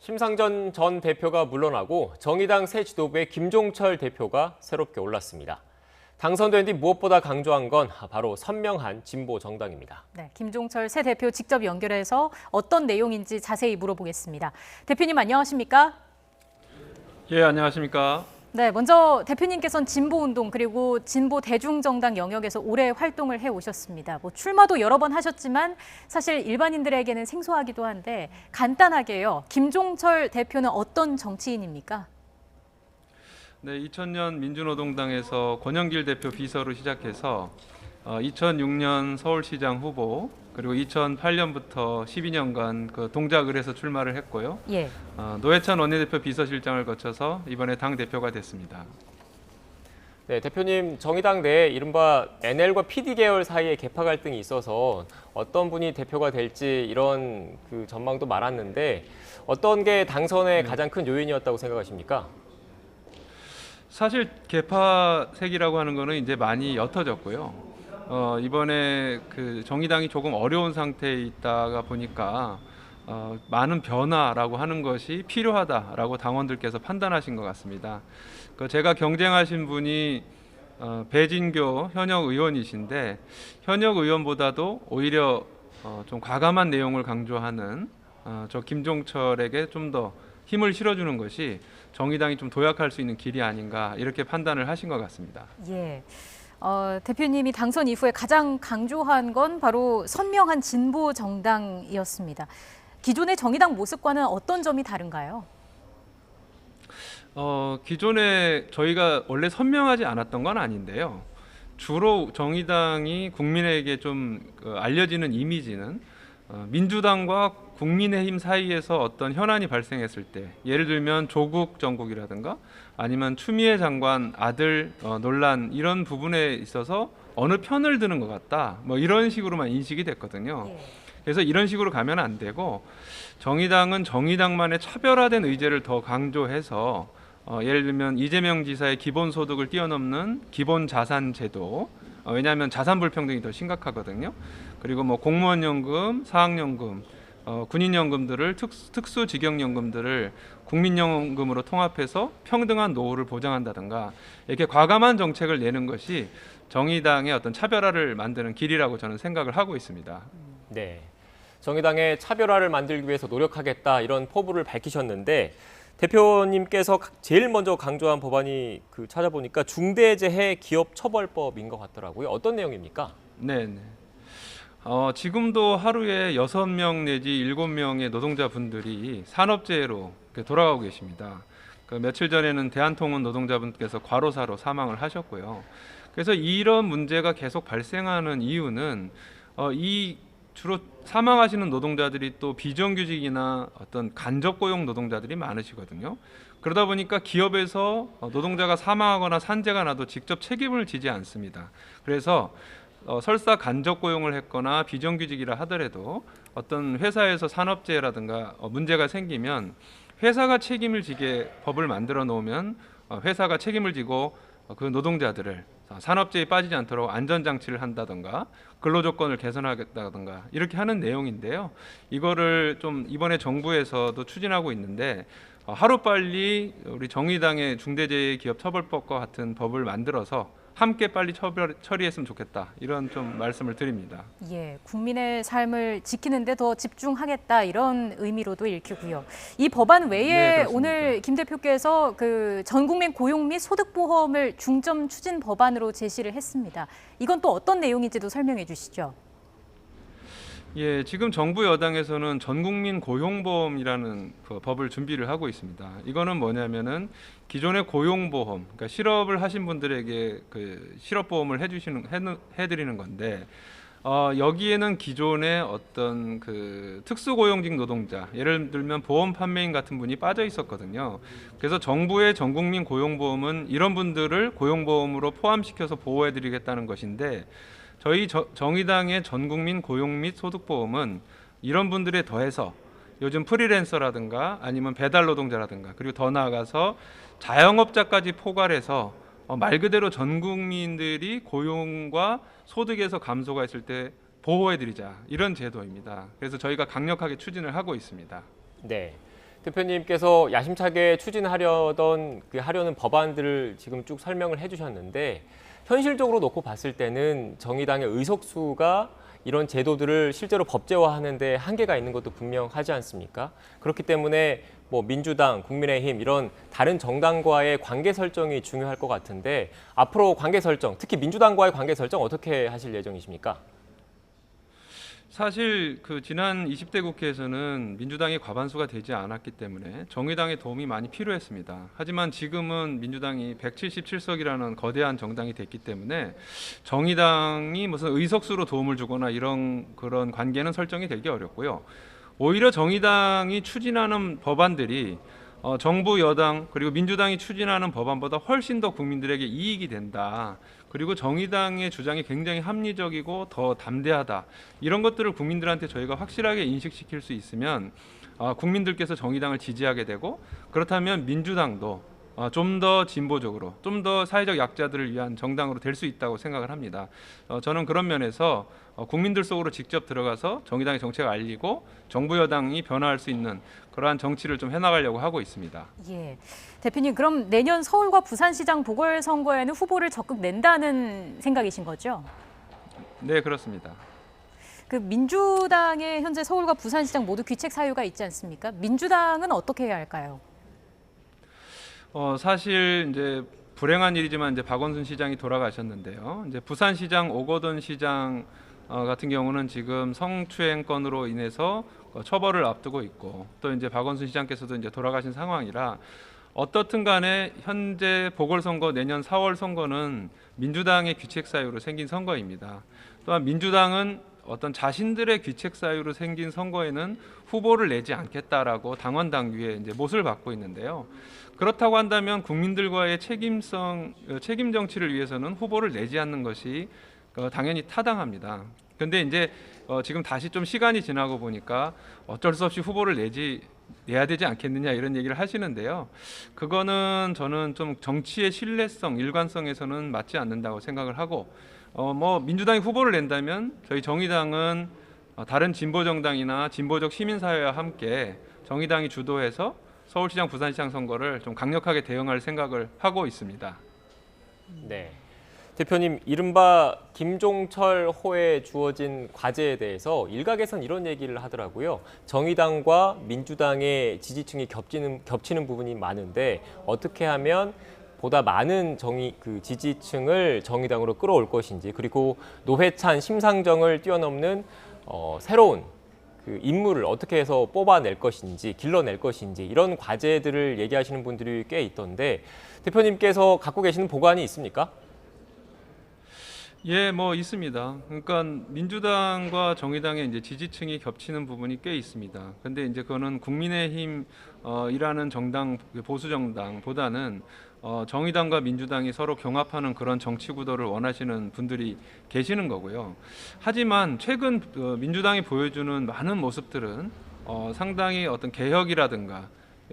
심상정 전 대표가 물러나고 정의당 새 지도부의 김종철 대표가 새롭게 올랐습니다. 당선된 뒤 무엇보다 강조한 건 바로 선명한 진보 정당입니다. 네, 김종철 새 대표 직접 연결해서 어떤 내용인지 자세히 물어보겠습니다. 대표님 안녕하십니까? 예, 안녕하십니까? 네, 먼저 대표님께서는 진보운동 그리고 진보 대중정당 영역에서 오래 활동을 해오셨습니다. 출마도 여러 번 하셨지만 사실 일반인들에게는 생소하기도 한데 간단하게요. 김종철 대표는 어떤 정치인입니까? 네, 2000년 민주노동당에서 권영길 대표 비서로 시작해서 2006년 서울시장 후보 그리고 2008년부터 12년간 그 동작을해서 출마를 했고요. 예. 노회찬 원내대표 비서실장을 거쳐서 이번에 당 대표가 됐습니다. 네, 대표님 정의당 내에 이른바 NL과 PD 계열 사이에 계파 갈등이 있어서 어떤 분이 대표가 될지 이런 그 전망도 많았는데 어떤 게 당선의 가장 큰 요인이었다고 생각하십니까? 사실 계파색이라고 하는 거는 이제 많이 옅어졌고요. 이번에 그 정의당이 조금 어려운 상태에 있다가 보니까 많은 변화라고 하는 것이 필요하다라고 당원들께서 판단하신 것 같습니다. 제가 경쟁하신 분이 배진교 현역 의원이신데 현역 의원보다도 오히려 좀 과감한 내용을 강조하는 저 김종철에게 좀 더 힘을 실어주는 것이 정의당이 좀 도약할 수 있는 길이 아닌가 이렇게 판단을 하신 것 같습니다. 예. 대표님이 당선 이후에 가장 강조한 건 바로 선명한 진보 정당이었습니다. 기존의 정의당 모습과는 어떤 점이 다른가요? 기존에 저희가 원래 선명하지 않았던 건 아닌데요. 주로 정의당이 국민에게 좀 알려지는 이미지는 민주당과 국민의힘 사이에서 어떤 현안이 발생했을 때, 예를 들면 조국 정국이라든가 아니면 추미애 장관 아들 논란 이런 부분에 있어서 어느 편을 드는 것 같다, 이런 식으로만 인식이 됐거든요. 예. 그래서 이런 식으로 가면 안 되고 정의당은 정의당만의 차별화된 의제를 더 강조해서 예를 들면 이재명 지사의 기본소득을 뛰어넘는 기본자산제도, 왜냐하면 자산 불평등이 더 심각하거든요. 그리고 공무원연금, 사학연금, 군인연금들을 특수직역연금들을 국민연금으로 통합해서 평등한 노후를 보장한다든가 이렇게 과감한 정책을 내는 것이 정의당의 어떤 차별화를 만드는 길이라고 저는 생각을 하고 있습니다. 네, 정의당의 차별화를 만들기 위해서 노력하겠다 이런 포부를 밝히셨는데 대표님께서 제일 먼저 강조한 법안이 찾아보니까 중대재해 기업처벌법인 것 같더라고요. 어떤 내용입니까? 네. 지금도 하루에 6명 내지 7명의 노동자분들이 산업재해로 돌아가고 계십니다. 며칠 전에는 대한통운 노동자분께서 과로사로 사망을 하셨고요. 그래서 이런 문제가 계속 발생하는 이유는 이 주로 사망하시는 노동자들이 또 비정규직이나 어떤 간접고용 노동자들이 많으시거든요. 그러다 보니까 기업에서 노동자가 사망하거나 산재가 나도 직접 책임을 지지 않습니다. 그래서 설사 간접고용을 했거나 비정규직이라 하더라도 어떤 회사에서 산업재해라든가 문제가 생기면 회사가 책임을 지게 법을 만들어 놓으면 회사가 책임을 지고 그 노동자들을 산업재해에 빠지지 않도록 안전장치를 한다든가 근로조건을 개선하겠다든가 이렇게 하는 내용인데요. 이거를 좀 이번에 정부에서도 추진하고 있는데 하루빨리 우리 정의당의 중대재해기업처벌법과 같은 법을 만들어서 함께 빨리 처리했으면 좋겠다, 이런 좀 말씀을 드립니다. 예, 국민의 삶을 지키는데 더 집중하겠다 이런 의미로도 읽히고요. 이 법안 외에 네, 오늘 김 대표께서 전 국민 고용 및 소득보험을 중점 추진 법안으로 제시를 했습니다. 이건 또 어떤 내용인지도 설명해 주시죠. 예, 지금 정부 여당에서는 전국민 고용보험이라는 법을 준비를 하고 있습니다. 이거는 뭐냐면은 기존의 고용보험, 그러니까 실업을 하신 분들에게 실업보험을 해드리는 건데, 여기에는 기존의 어떤 특수고용직 노동자, 예를 들면 보험 판매인 같은 분이 빠져 있었거든요. 그래서 정부의 전국민 고용보험은 이런 분들을 고용보험으로 포함시켜서 보호해드리겠다는 것인데, 저희 정의당의 전국민 고용 및 소득보험은 이런 분들에 더해서 요즘 프리랜서라든가 아니면 배달 노동자라든가 그리고 더 나아가서 자영업자까지 포괄해서 말 그대로 전 국민들이 고용과 소득에서 감소가 있을 때 보호해드리자, 이런 제도입니다. 그래서 저희가 강력하게 추진을 하고 있습니다. 네. 대표님께서 야심차게 하려는 법안들을 지금 쭉 설명을 해주셨는데 현실적으로 놓고 봤을 때는 정의당의 의석수가 이런 제도들을 실제로 법제화하는 데 한계가 있는 것도 분명하지 않습니까? 그렇기 때문에 뭐 민주당, 국민의힘 이런 다른 정당과의 관계 설정이 중요할 것 같은데 앞으로 관계 설정, 특히 민주당과의 관계 설정 어떻게 하실 예정이십니까? 사실 그 지난 20대 국회에서는 민주당이 과반수가 되지 않았기 때문에 정의당의 도움이 많이 필요했습니다. 하지만 지금은 민주당이 177석이라는 거대한 정당이 됐기 때문에 정의당이 무슨 의석수로 도움을 주거나 그런 관계는 설정이 되기 어렵고요. 오히려 정의당이 추진하는 법안들이 정부 여당 그리고 민주당이 추진하는 법안보다 훨씬 더 국민들에게 이익이 된다. 그리고 정의당의 주장이 굉장히 합리적이고 더 담대하다. 이런 것들을 국민들한테 저희가 확실하게 인식시킬 수 있으면 국민들께서 정의당을 지지하게 되고 그렇다면 민주당도 좀 더 진보적으로 좀 더 사회적 약자들을 위한 정당으로 될 수 있다고 생각을 합니다. 저는 그런 면에서 국민들 속으로 직접 들어가서 정의당의 정책을 알리고 정부 여당이 변화할 수 있는 그러한 정치를 좀 해나가려고 하고 있습니다. 예, 대표님 그럼 내년 서울과 부산시장 보궐선거에는 후보를 적극 낸다는 생각이신 거죠? 네, 그렇습니다. 그 민주당의 현재 서울과 부산시장 모두 귀책 사유가 있지 않습니까? 민주당은 어떻게 해야 할까요? 사실 이제 불행한 일이지만 이제 박원순 시장이 돌아가셨는데요. 이제 부산시장 오거돈 시장 같은 경우는 지금 성추행 건으로 인해서 처벌을 앞두고 있고 또 이제 박원순 시장께서도 이제 돌아가신 상황이라 어떻든 간에 현재 보궐선거 내년 4월 선거는 민주당의 귀책 사유로 생긴 선거입니다. 또한 민주당은 어떤 자신들의 귀책 사유로 생긴 선거에는 후보를 내지 않겠다라고 당원 당규에 이제 못을 받고 있는데요. 그렇다고 한다면 국민들과의 책임 정치를 위해서는 후보를 내지 않는 것이 당연히 타당합니다. 그런데 이제 지금 다시 좀 시간이 지나고 보니까 어쩔 수 없이 후보를 내야 되지 않겠느냐 이런 얘기를 하시는데요. 그거는 저는 좀 정치의 신뢰성, 일관성에서는 맞지 않는다고 생각을 하고 민주당이 후보를 낸다면 저희 정의당은 다른 진보 정당이나 진보적 시민사회와 함께 정의당이 주도해서 서울시장, 부산시장 선거를 좀 강력하게 대응할 생각을 하고 있습니다. 네. 대표님, 이른바 김종철 호에 주어진 과제에 대해서 일각에선 이런 얘기를 하더라고요. 정의당과 민주당의 지지층이 겹치는 부분이 많은데 어떻게 하면 보다 많은 지지층을 정의당으로 끌어올 것인지 그리고 노회찬, 심상정을 뛰어넘는 새로운 그 인물을 어떻게 해서 뽑아낼 것인지 길러낼 것인지 이런 과제들을 얘기하시는 분들이 꽤 있던데 대표님께서 갖고 계시는 보관이 있습니까? 예, 있습니다. 그러니까 민주당과 정의당의 이제 지지층이 겹치는 부분이 꽤 있습니다. 근데 이제 그거는 국민의힘 이라는 정당, 보수 정당보다는 정의당과 민주당이 서로 경합하는 그런 정치 구도를 원하시는 분들이 계시는 거고요. 하지만 최근 민주당이 보여주는 많은 모습들은 상당히 어떤 개혁이라든가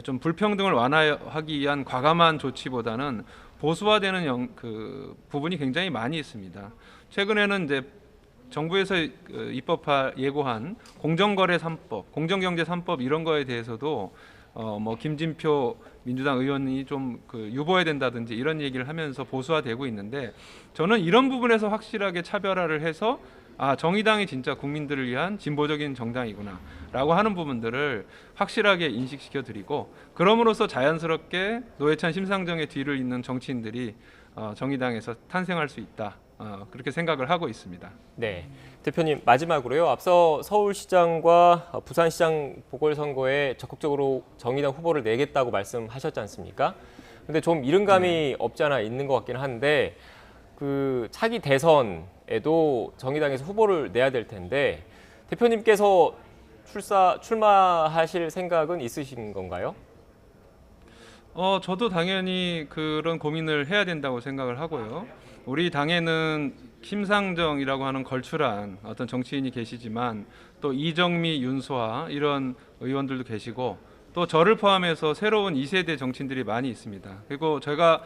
좀 불평등을 완화하기 위한 과감한 조치보다는 보수화되는 부분이 굉장히 많이 있습니다. 최근에는 이제 정부에서 예고한 공정거래 3법, 공정경제 3법 이런 거에 대해서도 김진표 민주당 의원이 좀 유보해야 된다든지 이런 얘기를 하면서 보수화되고 있는데 저는 이런 부분에서 확실하게 차별화를 해서 정의당이 진짜 국민들을 위한 진보적인 정당이구나라고 하는 부분들을 확실하게 인식시켜 드리고 그럼으로써 자연스럽게 노회찬, 심상정의 뒤를 잇는 정치인들이 정의당에서 탄생할 수 있다. 그렇게 생각을 하고 있습니다. 네, 대표님 마지막으로요. 앞서 서울시장과 부산시장 보궐선거에 적극적으로 정의당 후보를 내겠다고 말씀하셨지 않습니까? 근데 좀 이른감이 없지 않아 있는 것 같긴 한데 그 차기 대선에도 정의당에서 후보를 내야 될 텐데 대표님께서 출마하실 생각은 있으신 건가요? 저도 당연히 그런 고민을 해야 된다고 생각을 하고요. 우리 당에는 심상정이라고 하는 걸출한 어떤 정치인이 계시지만 또 이정미, 윤소아 이런 의원들도 계시고 또 저를 포함해서 새로운 2세대 정치인들이 많이 있습니다. 그리고 제가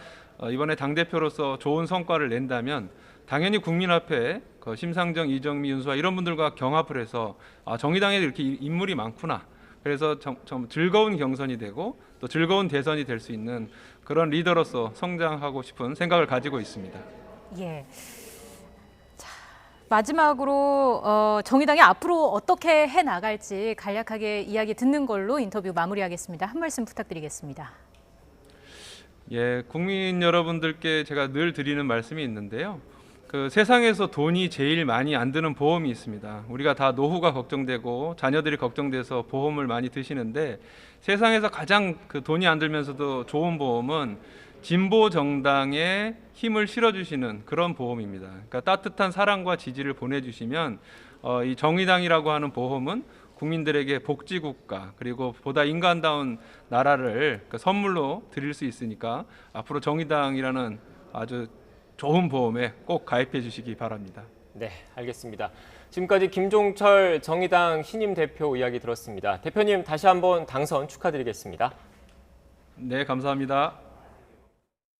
이번에 당대표로서 좋은 성과를 낸다면 당연히 국민 앞에 심상정, 이정미, 윤소아 이런 분들과 경합을 해서 정의당에 이렇게 인물이 많구나. 그래서 좀 즐거운 경선이 되고 또 즐거운 대선이 될 수 있는 그런 리더로서 성장하고 싶은 생각을 가지고 있습니다. 예. 자, 마지막으로 정의당이 앞으로 어떻게 해 나갈지 간략하게 이야기 듣는 걸로 인터뷰 마무리하겠습니다. 한 말씀 부탁드리겠습니다. 예, 국민 여러분들께 제가 늘 드리는 말씀이 있는데요. 그 세상에서 돈이 제일 많이 안 드는 보험이 있습니다. 우리가 다 노후가 걱정되고 자녀들이 걱정돼서 보험을 많이 드시는데 세상에서 가장 그 돈이 안 들면서도 좋은 보험은 진보 정당에 힘을 실어주시는 그런 보험입니다. 그러니까 따뜻한 사랑과 지지를 보내주시면 이 정의당이라고 하는 보험은 국민들에게 복지국가 그리고 보다 인간다운 나라를 선물로 드릴 수 있으니까 앞으로 정의당이라는 아주 좋은 보험에 꼭 가입해 주시기 바랍니다. 네, 알겠습니다. 지금까지 김종철 정의당 신임 대표 이야기 들었습니다. 대표님 다시 한번 당선 축하드리겠습니다. 네, 감사합니다.